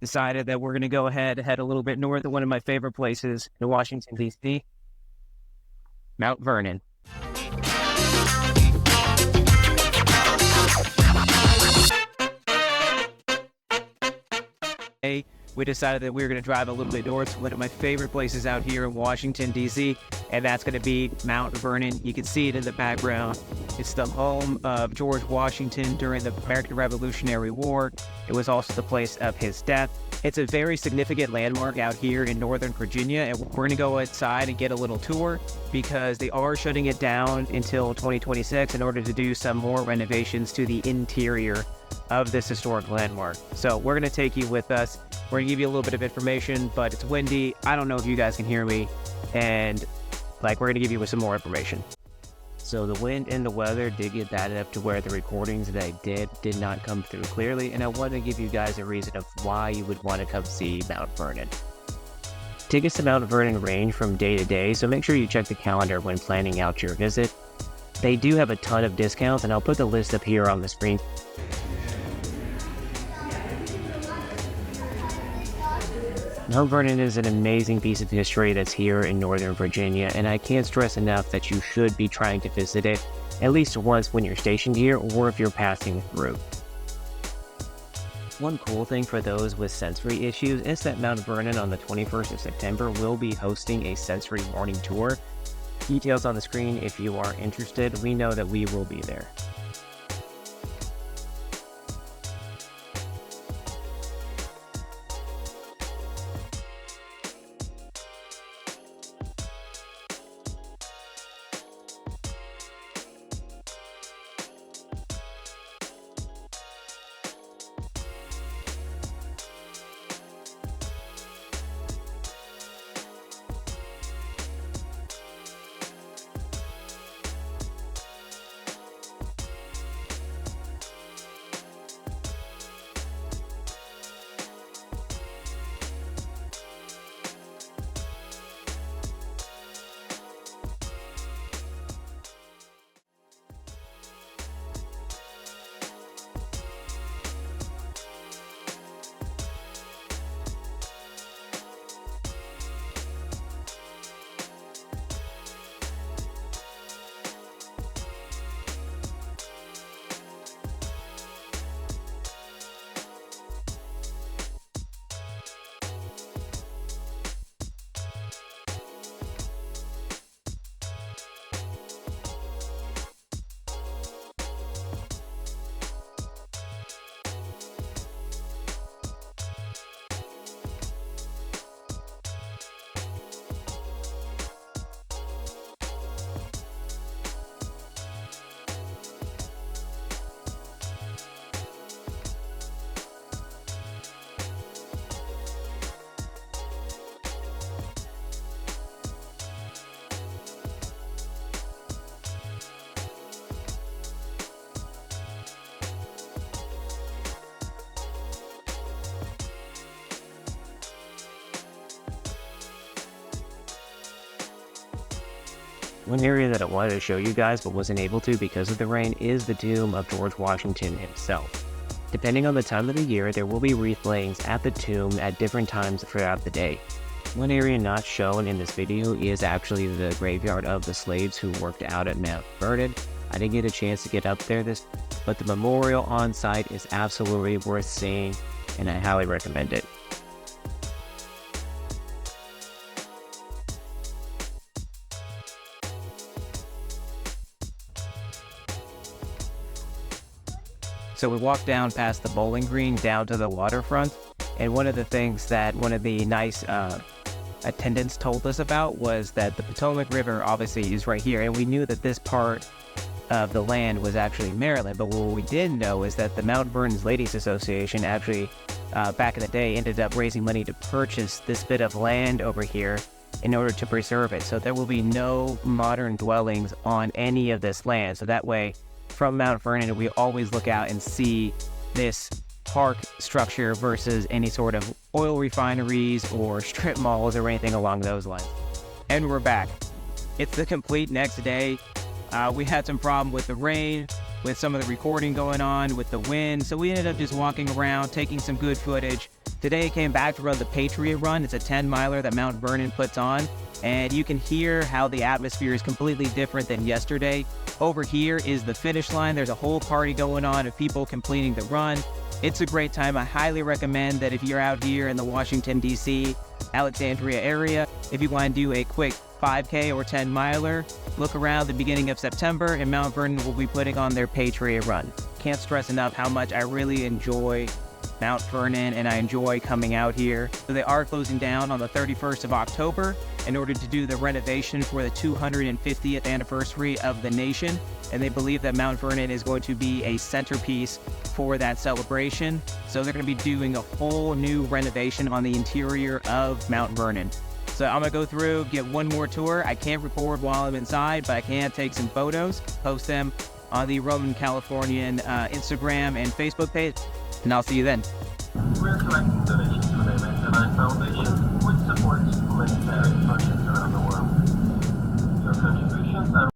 decided that we're going to go ahead, head a little bit north of one of my favorite places in Washington, D.C., Mount Vernon. We decided that we were going to drive a little bit north to one of my favorite places out here in Washington, D.C., and that's going to be Mount Vernon. You can see it in the background. It's the home of George Washington during the American Revolutionary War. It was also the place of his death. It's a very significant landmark out here in Northern Virginia, and we're going to go outside and get a little tour because they are shutting it down until 2026 in order to do some more renovations to the interior of this historic landmark. So we're going to take you with us. We're going to give you a little bit of information, but it's windy. I don't know if you guys can hear me, and we're going to give you some more information. So the wind and the weather did get bad enough to where the recordings that I did not come through clearly, and I want to give you guys a reason of why you would want to come see Mount Vernon. Tickets to Mount Vernon range from day to day, so make sure you check the calendar when planning out your visit. They do have a ton of discounts, and I'll put the list up here on the screen. Mount Vernon is an amazing piece of history that's here in Northern Virginia, and I can't stress enough that you should be trying to visit it at least once when you're stationed here or if you're passing through. One cool thing for those with sensory issues is that Mount Vernon on the 21st of September will be hosting a sensory morning tour. Details on the screen if you are interested. We know that we will be there. One area that I wanted to show you guys but wasn't able to because of the rain is the tomb of George Washington himself. Depending on the time of the year, there will be wreath layings at the tomb at different times throughout the day. One area not shown in this video is actually the graveyard of the slaves who worked out at Mount Vernon. I didn't get a chance to get up there but the memorial on site is absolutely worth seeing, and I highly recommend it. So we walked down past the bowling green down to the waterfront, and one of the things that one of the nice attendants told us about was that the Potomac River obviously is right here, and we knew that this part of the land was actually Maryland, but what we didn't know is that the Mount Vernon Ladies Association actually back in the day ended up raising money to purchase this bit of land over here in order to preserve it. So there will be no modern dwellings on any of this land, so that way from Mount Vernon, we always look out and see this park structure versus any sort of oil refineries or strip malls or anything along those lines. And we're back. It's the complete next day. We had some problem with the rain, with some of the recording going on, with the wind, so we ended up just walking around, taking some good footage, Today I came back to run the Patriot Run. It's a 10-miler that Mount Vernon puts on, and you can hear how the atmosphere is completely different than yesterday. Over here is the finish line. There's a whole party going on of people completing the run. It's a great time. I highly recommend that if you're out here in the Washington, D.C., Alexandria area, if you want to do a quick 5K or 10-miler, look around the beginning of September, and Mount Vernon will be putting on their Patriot Run. Can't stress enough how much I really enjoy Mount Vernon, and I enjoy coming out here. So they are closing down on the 31st of October in order to do the renovation for the 250th anniversary of the nation, and they believe that Mount Vernon is going to be a centerpiece for that celebration. So they're going to be doing a whole new renovation on the interior of Mount Vernon. So I'm going to go through, get one more tour. I can't record while I'm inside, but I can take some photos, post them on the Roaming Californian Instagram and Facebook page, and I'll see you then.